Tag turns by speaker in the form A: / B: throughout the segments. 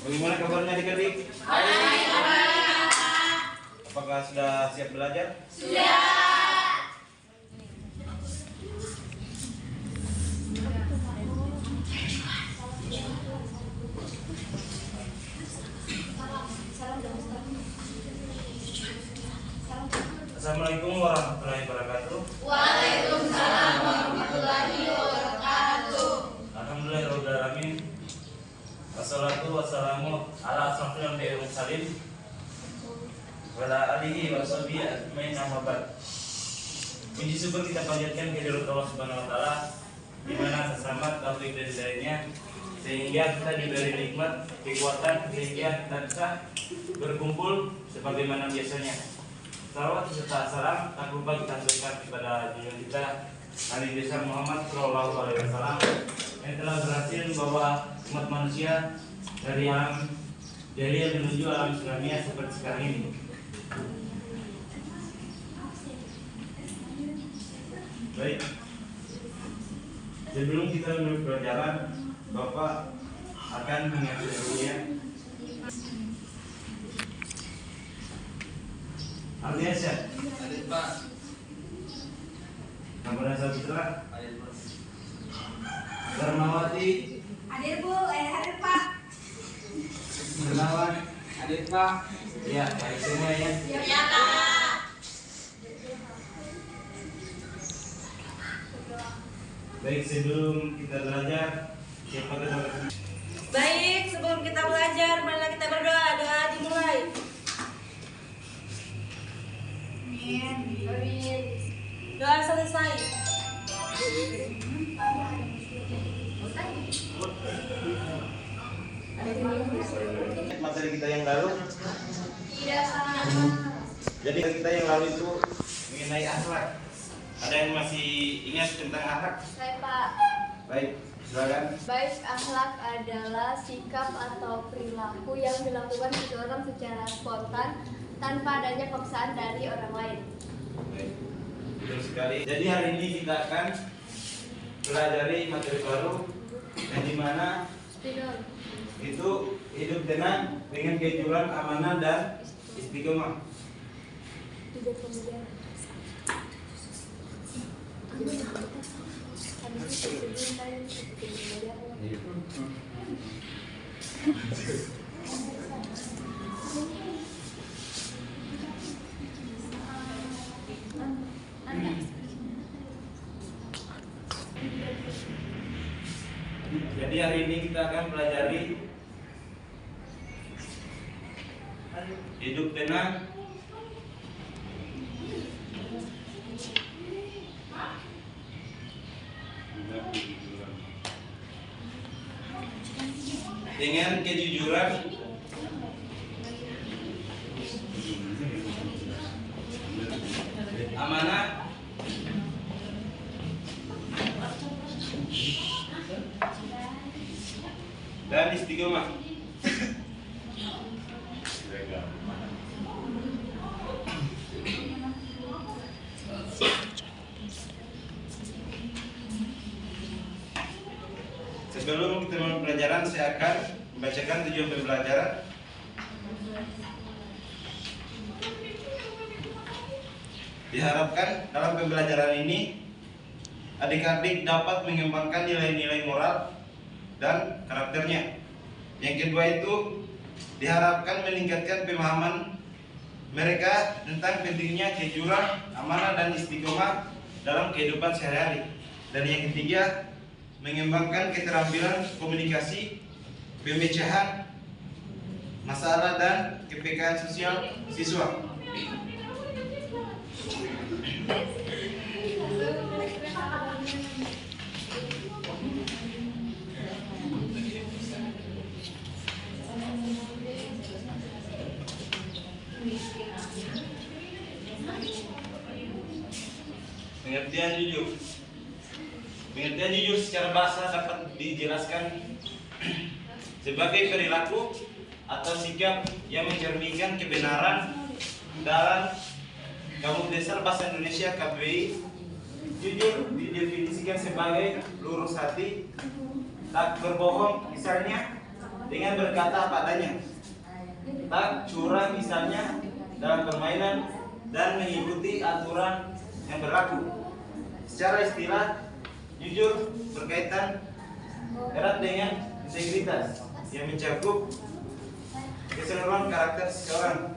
A: Bagaimana kabarnya adik-adik? Apakah sudah siap belajar?
B: Sudah.
A: Assalamualaikum warahmatullahi wabarakatuh.
B: Waalaikumsalam warahmatullahi wabarakatuh.
A: Alhamdulillahirabbil alamin. Wassalatu wassalamu ala asrofil anbiya'i wal mursalin wa ala alihi wa sahbihi ajmain, amma ba'd. Puji syukur kita panjatkan kehadirat Allah Subhanahu wa taala, di mana selamat taufik dari hidayahnya sehingga kita diberi nikmat kekuatan sehingga kita bisa berkumpul sebagaimana biasanya. Salawat serta salam tak lupa kita berikan kepada junjungan kita Nabi besar Muhammad Shallallahu Alaihi Wasallam yang telah berhasil membawa umat manusia dari alam jahiliyah menuju alam Islamiyah seperti sekarang ini. Baik, sebelum kita menuju pelajaran, Bapak akan mengambil ilmunya. Aliasa,
C: Adit Pak.
A: Nama Sabitra,
C: Adit Pak.
A: Darmawati,
B: Hadir Bu, hadir Pak.
A: Gunawan.
C: Adit Pak.
A: Ya, baik semua ya.
B: Ya Pak.
A: Baik, sebelum kita belajar, siapa kita
D: Baik, sebelum kita belajar, marilah kita berdoa. Doa dimulai.
B: Amin.
D: Doa selesai.
A: materi kita yang lalu.
B: Tidak sama.
A: Jadi kita yang lalu itu mengenai akhlak. Ada yang masih ingat tentang akhlak?
B: Saya Pak.
A: Baik, silakan.
B: Baik, akhlak adalah sikap atau perilaku yang dilakukan seseorang secara spontan tanpa adanya paksaan dari orang lain.
A: Baik, betul sekali. Jadi hari ini kita akan pelajari materi baru yang dimana
B: Spidol.
A: itu hidup tenang dengan kejujuran, amanah dan istiqomah.
B: Tidak kemudian.
A: Jadi hari ini kita akan pelajari hidup tenang dengan kejujuran, amanah, dan istiqomah. Sebelum kita mulai pelajaran, saya akan membacakan tujuan pembelajaran. Diharapkan dalam pembelajaran ini adik-adik dapat mengembangkan nilai-nilai moral dan karakternya. Yang kedua itu diharapkan meningkatkan pemahaman mereka tentang pentingnya kejujuran, amanah dan istiqomah dalam kehidupan sehari-hari. Dan yang ketiga, mengembangkan keterampilan komunikasi, pemecahan masalah dan kepekaan sosial siswa. Pengertian jujur. Pengertian jujur secara bahasa dapat dijelaskan sebagai perilaku atau sikap yang mencerminkan kebenaran dalam Kamus Besar Bahasa Indonesia KBBI. Jujur didefinisikan sebagai lurus hati, tak berbohong misalnya dengan berkata apa adanya, tak curang misalnya dalam permainan, dan mengikuti aturan yang berlaku. Secara istilah, jujur berkaitan erat dengan integritas yang mencakup keseluruhan karakter seseorang,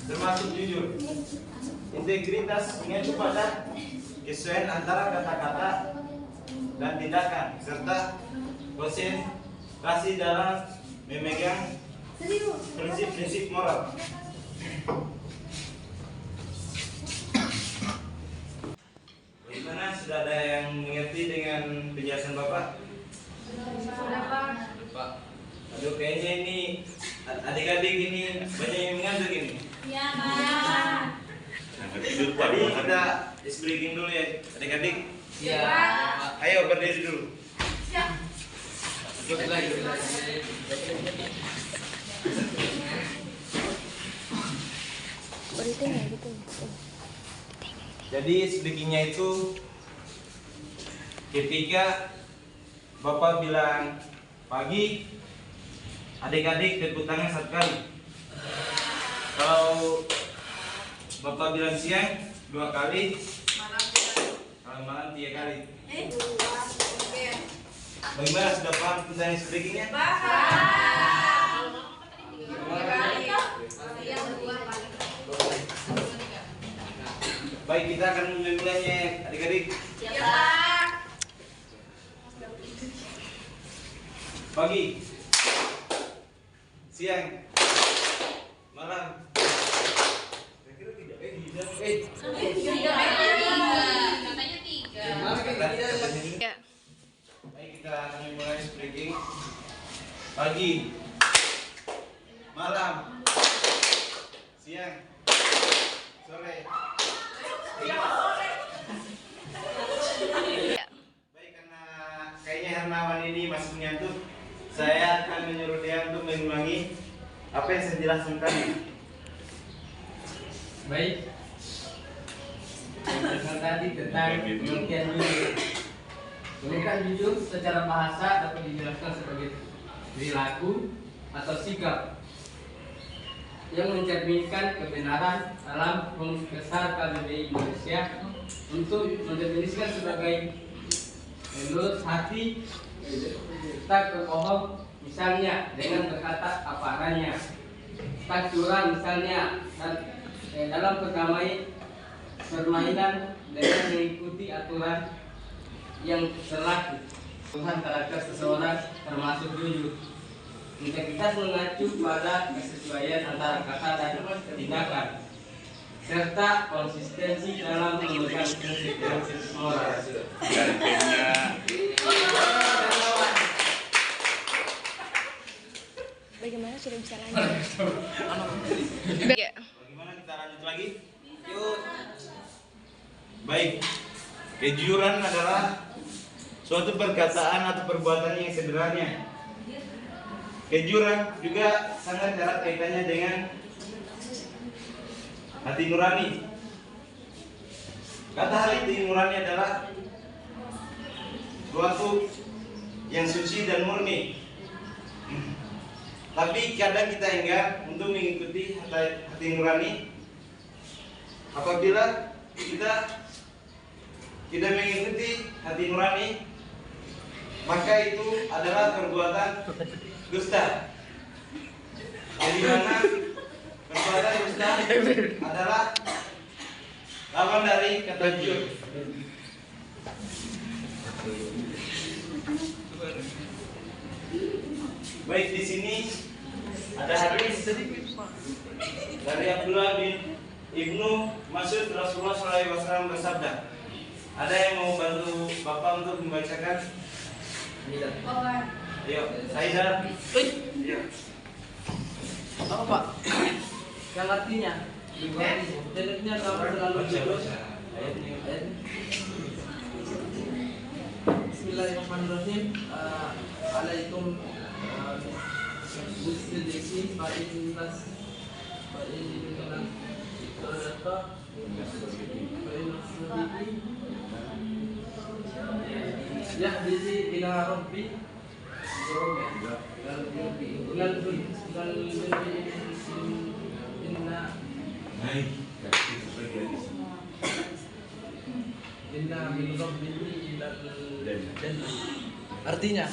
A: termasuk jujur. Integritas mengacu pada kesesuaian antara kata-kata dan tindakan, serta konsentrasi dalam memegang prinsip-prinsip moral. Bagaimana, sudah ada yang mengerti dengan penjelasan Bapak? Pak, aduh kayaknya ini adik-adik ini banyak yang mengantuk ini.
D: Iya, Pak.
A: Jadi kita breaking dulu ya adik-adik.
C: Iya.
A: Ayo berdiri dulu.
C: Duduk lagi.
A: Jadi speakingnya itu ketika Bapak bilang pagi, adik-adik tepuk tangan 1 kali. Kalau Bapak bilang siang 2 kali, kalau malam 3 kali. Bagaimana, sudah paham tentang speakingnya? Baik, kita akan memulainya adik-adik. Pagi, siang, malam. Baik, kita akan memulai speaking. Pagi, malam, siang, sore. Baik, karena kayaknya Hernawan ini masih mengantuk, saya akan menyuruh dia untuk mengulangi apa yang saya jelaskan tadi.
C: Baik. Yang tadi tentang pengertian jujur. Pengertian jujur secara bahasa dapat dijelaskan sebagai perilaku atau sikap yang mencerminkan kebenaran dalam Kamus Besar KBBI Indonesia untuk mendefinisikan sebagai lurus hati, tak berbohong misalnya dengan berkata apa adanya, tak curang misalnya, dan dalam permainan dengan mengikuti aturan yang berlaku. Tuhan karakter seseorang termasuk jujur. Integritas mengacu pada kesesuaian antara kata dan tindakan, serta konsistensi dalam memegang prinsip-prinsip moral.
B: Bagaimana sudah bisa lanjut?
A: Bagaimana, kita lanjut lagi? Yuk. Baik, kejujuran adalah suatu perkataan atau perbuatan yang sederhana. Kejujuran juga sangat erat kaitannya dengan hati nurani. Kata hati nurani adalah suatu yang suci dan murni. Tapi kadang kita enggan untuk mengikuti hati nurani. Apabila kita tidak mengikuti hati nurani, maka itu adalah perbuatan dusta. Jadi mana perbuatan dusta adalah lawan dari kata jujur. Baik, di sini ada hadis dari Abdullah bin Ibnu Mas'ud, Rasulullah SAW bersabda. Ada yang mau bantu Bapak untuk membacakan? Ayo, Saidar. Iya.
C: Apa Pak? Yang artinya? Jenisnya kamu selalu jujur. Bismillahirrahmanirrahim. Alaikum Muslim Faintas ya bisi ila rabbi Artinya,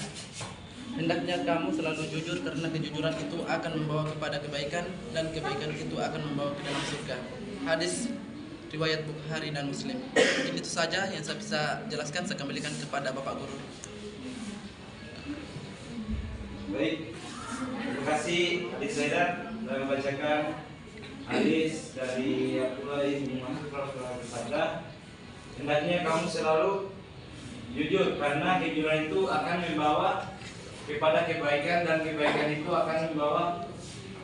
C: hendaknya kamu selalu jujur karena kejujuran itu akan membawa kepada kebaikan dan kebaikan itu akan membawa ke dalam surga. Hadis riwayat Bukhari dan Muslim. Ini itu saja yang saya bisa jelaskan, saya kembalikan kepada Bapak Guru.
A: Baik, terima kasih adik Zaidan telah membacakan hadis dari Abdullah bin Mas'ud radhiyallahu bersabda, hendaknya kamu selalu jujur karena kejujuran itu akan membawa kepada kebaikan dan kebaikan itu akan membawa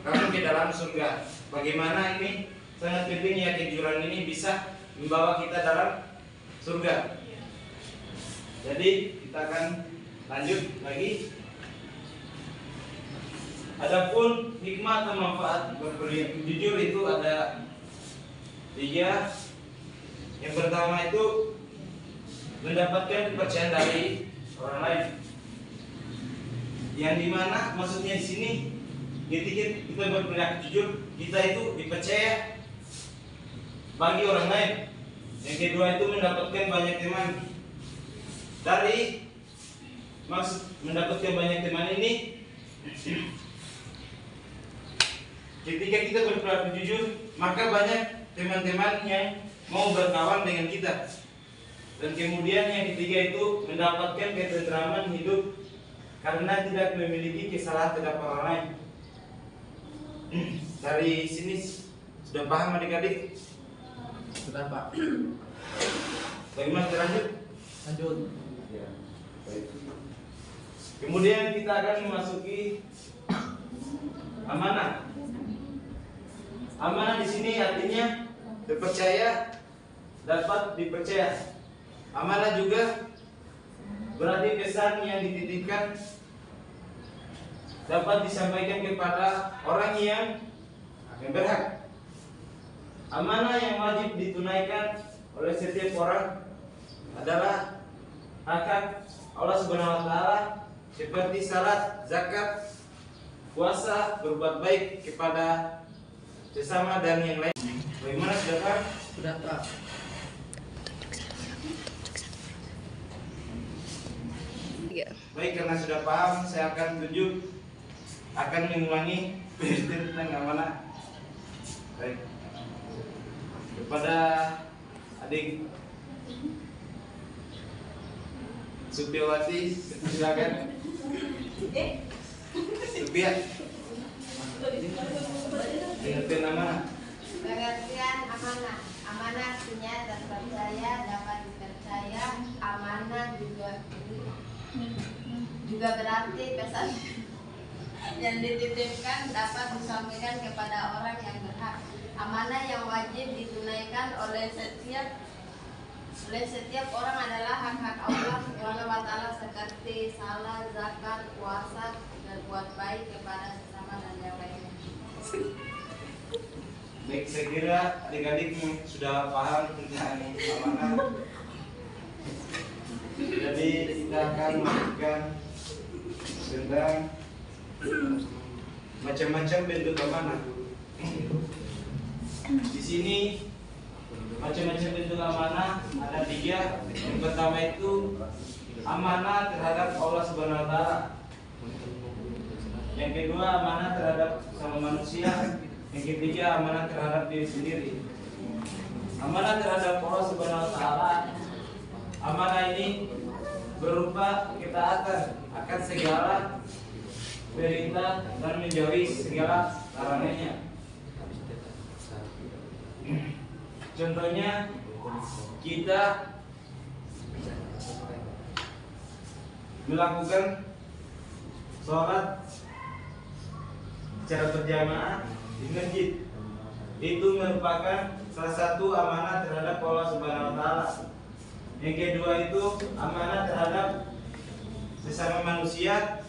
A: kamu ke dalam surga. Bagaimana ini sangat penting ya, kejujuran ini bisa membawa kita dalam surga. Jadi kita akan lanjut lagi. Adapun hikmah atau manfaat jujur itu ada 3. Yang pertama itu mendapatkan kepercayaan dari orang lain. Yang dimana maksudnya di sini, ketika kita berperilaku jujur, kita itu dipercaya bagi orang lain. Yang kedua itu mendapatkan banyak teman. Dari maksud mendapatkan banyak teman ini, ketika kita berperilaku jujur, maka banyak teman-teman yang mau berkawan dengan kita. Dan kemudian yang ketiga itu mendapatkan ketentraman hidup karena tidak memiliki kesalahan terhadap orang lain. Dari sini sudah paham adik-adik?
C: Sudah, Pak.
A: Bagaimana lanjut?
C: Lanjut.
A: Ya, baik. Kemudian kita akan memasuki amanah. Amanah di sini artinya terpercaya, dapat dipercaya. Amanah juga berarti pesan yang dititipkan dapat disampaikan kepada orang yang berhak. Amanah yang wajib ditunaikan oleh setiap orang adalah hak Allah Subhanahu wa taala seperti salat, zakat, puasa, berbuat baik kepada sesama dan yang lain. Bagaimana, sudah paham?
C: Sudah, Pak.
A: Baik, karena sudah paham, saya akan mengulangi tentang amanah. Baik. Kepada adik Supiawati, silakan. Supia. Pengertian amanah.
B: Pengertian amanah. Amanah artinya terpercaya, dapat dipercaya. Amanah juga berarti pesan yang dititipkan dapat disampaikan kepada orang yang berhak. Amanah yang wajib ditunaikan oleh setiap orang adalah hak-hak Allah Subhanahu wa taala seperti salat, zakat, puasa, berbuat baik kepada sesama dan yang lainnya.
A: Baik, saya kira adik-adik sudah paham tentang amanah. Jadi kita akan melanjutkan tentang macam-macam bentuk amanah. Di sini macam-macam bentuk amanah ada 3. Yang pertama itu amanah terhadap Allah Subhanahu wa taala. Yang kedua amanah terhadap sama manusia. Yang ketiga amanah terhadap diri sendiri. Amanah terhadap Allah Subhanahu wa taala. Amanah ini berupa ketaatan akan segala perintah dan menjauhi segala larangannya. Contohnya, kita melakukan sholat secara berjamaah di masjid. Itu merupakan salah satu amanah terhadap Allah Subhanahu wa taala. Yang kedua itu amanah terhadap sesama manusia.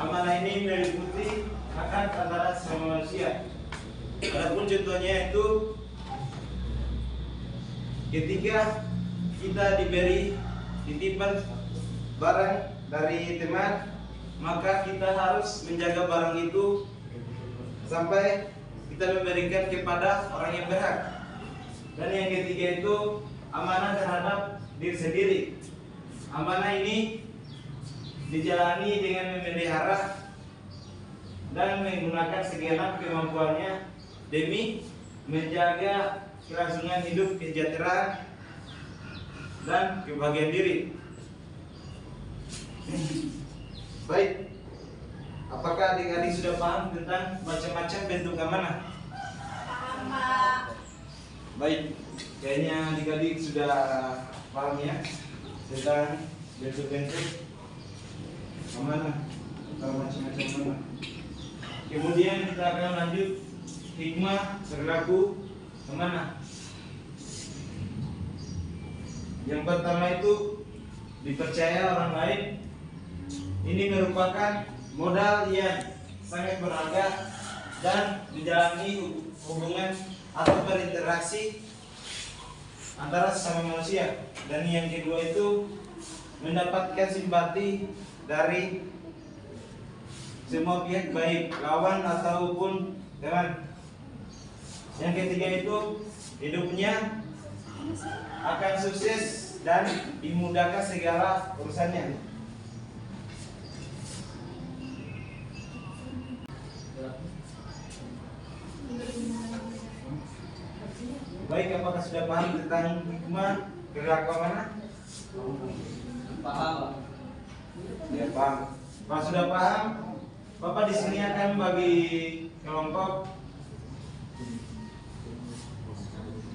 A: amanah ini meliputi hak antara sesama manusia. Adapun contohnya itu ketika kita diberi titipan barang dari teman, maka kita harus menjaga barang itu sampai kita memberikan kepada orang yang berhak. Dan yang ketiga itu amanah terhadap diri sendiri. Amanah ini dijalani dengan memelihara dan menggunakan segenap kemampuannya demi menjaga kelangsungan hidup, kesejahteraan, dan kebahagiaan diri. Baik, apakah adik-adik sudah paham tentang macam-macam bentuk amanah?
D: Paham, Pak.
A: Baik, kayaknya adik-adik sudah paham ya tentang bentuk-bentuk amanah atau macam-macam amanah. Kemudian kita akan lanjut hikmah perilaku amanah. Yang pertama itu dipercaya orang lain. Ini merupakan modal yang sangat berharga dan menjalani hubungan atau berinteraksi antara sesama manusia. Dan yang kedua itu mendapatkan simpati dari semua pihak, baik lawan ataupun teman. Yang ketiga itu hidupnya akan sukses dan dimudahkan segala urusannya. Baik, apakah sudah paham tentang hikmah perilaku amanah?
C: Paham.
A: Ya, paham. Kalau sudah paham, Bapak di sini akan bagi kelompok.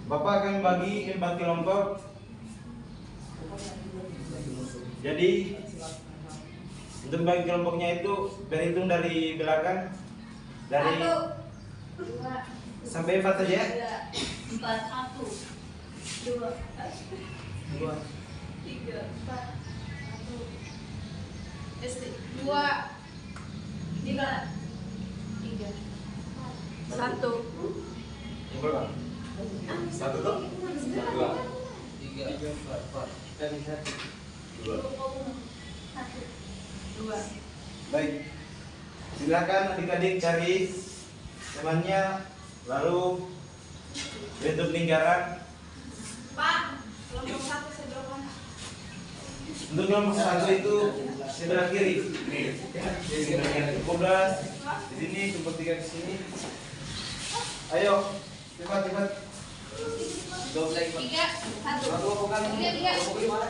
A: Bapak akan bagi 4 kelompok. Jadi untuk bagi kelompoknya itu berhitung dari belakang, dari
B: 1,
A: sampai 4 saja.
B: 4, 1, 2, 3, 4, 1, 2, 3, 1.
A: Yang berapa? 1 tuh? 2.
C: 3, 4. Dan 1.
B: 2.
A: Baik. Silakan adik-adik cari temannya, lalu bentuk lingkaran.
D: Pak, kelompok 1 sebelah mana?
A: Untuk kelompok 1 itu sebelah kiri. Di sini 12, di sini kelompok 3 di sini. Ayo, cepat.
C: 12
B: 3, 1.
C: Aku bukan
B: 3.
A: Kelompok 3.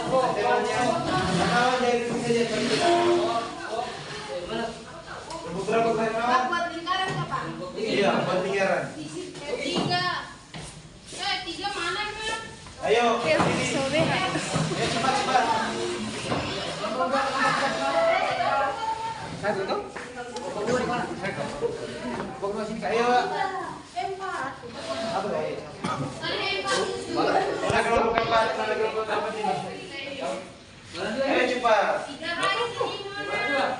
A: Temannya, kawan dari sini saja. Kelompok berapa kawan?
B: Buat lingkaran nggak, Pak?
A: Iya, buat lingkaran.
B: 3. 3 mana, Pak?
A: Ayo, sini. Ayo cepat.
C: Satu tuh? Kelompok 2 di mana? Kelompok 2 sini.
A: Ayo.
B: Empat.
A: Apa ya?
C: Mana
A: Kelompok keempat ini? Ayo cepat.
B: 3 lagi sini mana?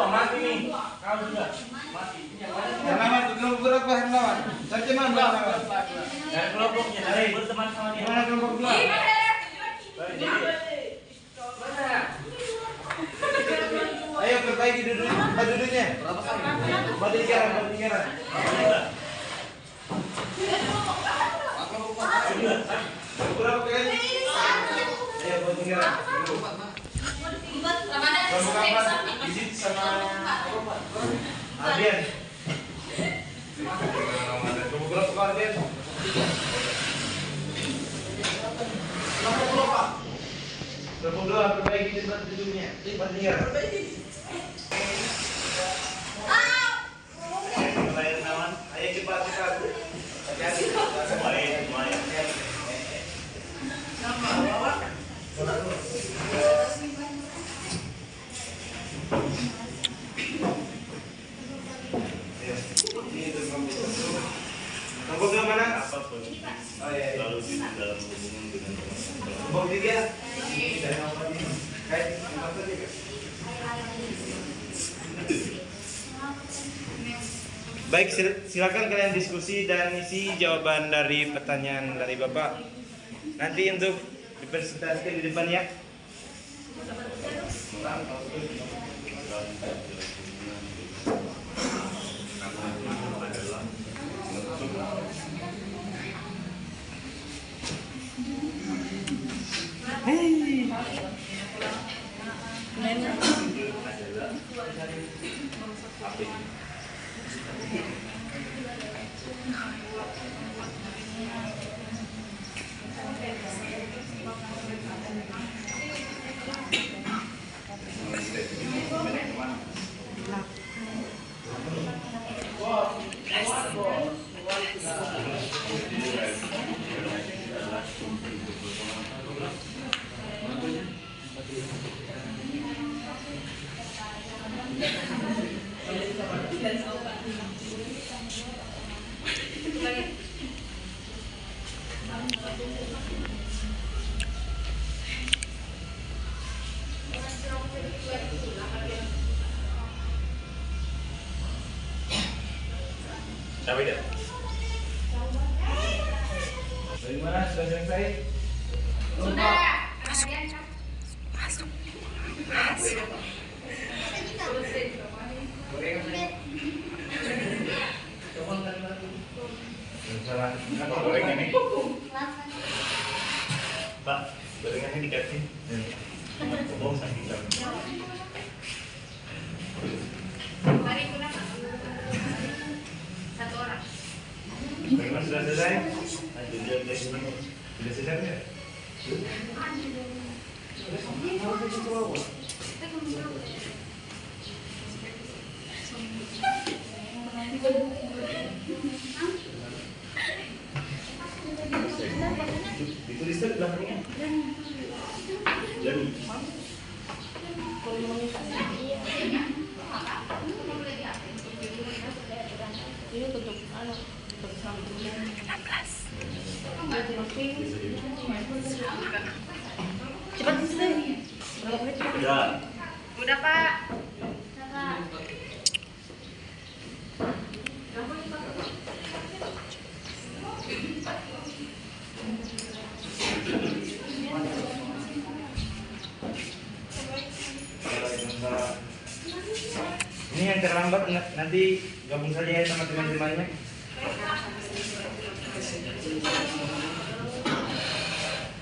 A: Mati nih. Kau sudah mati. Yang lawan itu kelompok berapa yang lawan? Cari teman lawan. Dari kelompoknya, dari berteman sama dia. Mana kelompok 2? Ayo perbaiki duduknya. Buat lingkaran. Berapa kali? Ayo buat lingkaran. Kelompok keempat Izit sama Ardian. Kelompok berapa Ardian? Kelompok 2 perbaiki tempat duduknya. Buat lingkaran. Ayo cepat. Hati-hati. Kelompok yang mana? Oh iya.
E: Lalu di dalam hubungan dengan
A: Kelompok 3. Dari apa ini? Baik.
E: Baik, silakan kalian diskusi dan isi jawaban dari pertanyaan dari Bapak. Nanti untuk dipresentasikan di depan ya.
A: Sampai dah. Bagaimana, sudah selesai?
B: Sudah.
A: Kenapa gorengan ini? Pak, gorengannya dikasih. Oh, sakit.
B: Mari kenapa? Satu orang.
A: Bagaimana, sudah selesai? Sudah selesai ya? Ditulis di belakangnya. Jadi.
D: Ini tutup anu cepat sih.
A: Ya.
B: Udah, Pak.
E: Ini yang terlambat nanti gabung saja ya sama teman-temannya.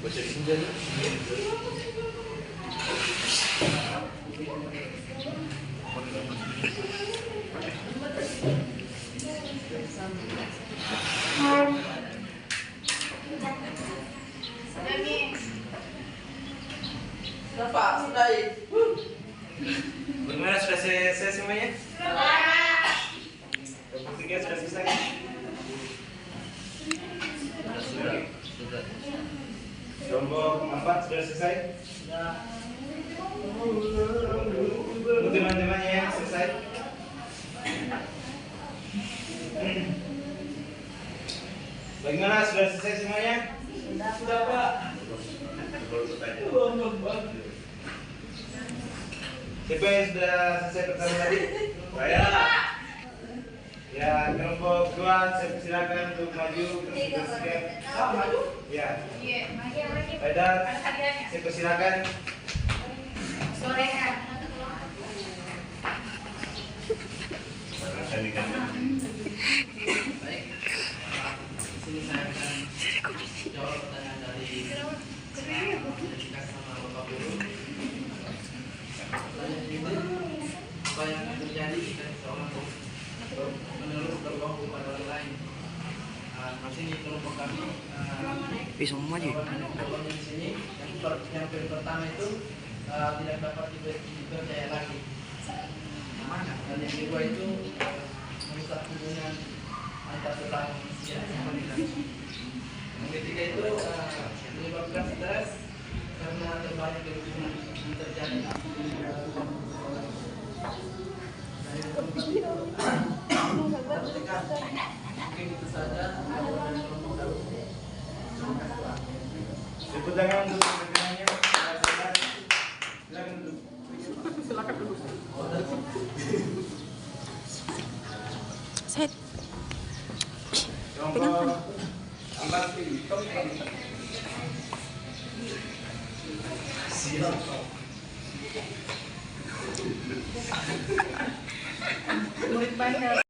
A: Baca di sini.
C: Kenapa? Sudah.
E: Bagaimana, sudah selesai semuanya? Kelompok 3 sudah selesai?
A: Sudah.
E: Kelompok 4 sudah selesai? Untuk teman-temannya yang selesai? Bagaimana, sudah selesai semuanya?
C: Sudah, Pak.
E: Siapa yang sudah selesai pertama tadi? Saya. Ya, kelompok 2 saya persilakan untuk maju ke sekian.
C: Maju.
E: Ya.
B: Iya, mari.
E: Haidar, saya persilakan.
B: Gorengan.
C: Baik. Di sini saya akan jawab pertanyaan dari sama Bapak Guru. Pertanyaan ini, apa yang terjadi jika seseorang menulis berbohong kepada orang lain? Di sini kelompok kami
F: Bisa maju.
C: jawabannya di sini yang pertama itu tidak dapat dipercaya lagi. Dan yang kedua itu merusak hubungan antar sesama manusia. Yang ketiga itu menyebabkan stres karena terbanyak kerugian yang terjadi. Mungkin itu saja.
E: Tepuk tangan untuk teman-temannya. Silakan duduk.
G: Set.
E: Kelompok 4.
D: Murid bandel.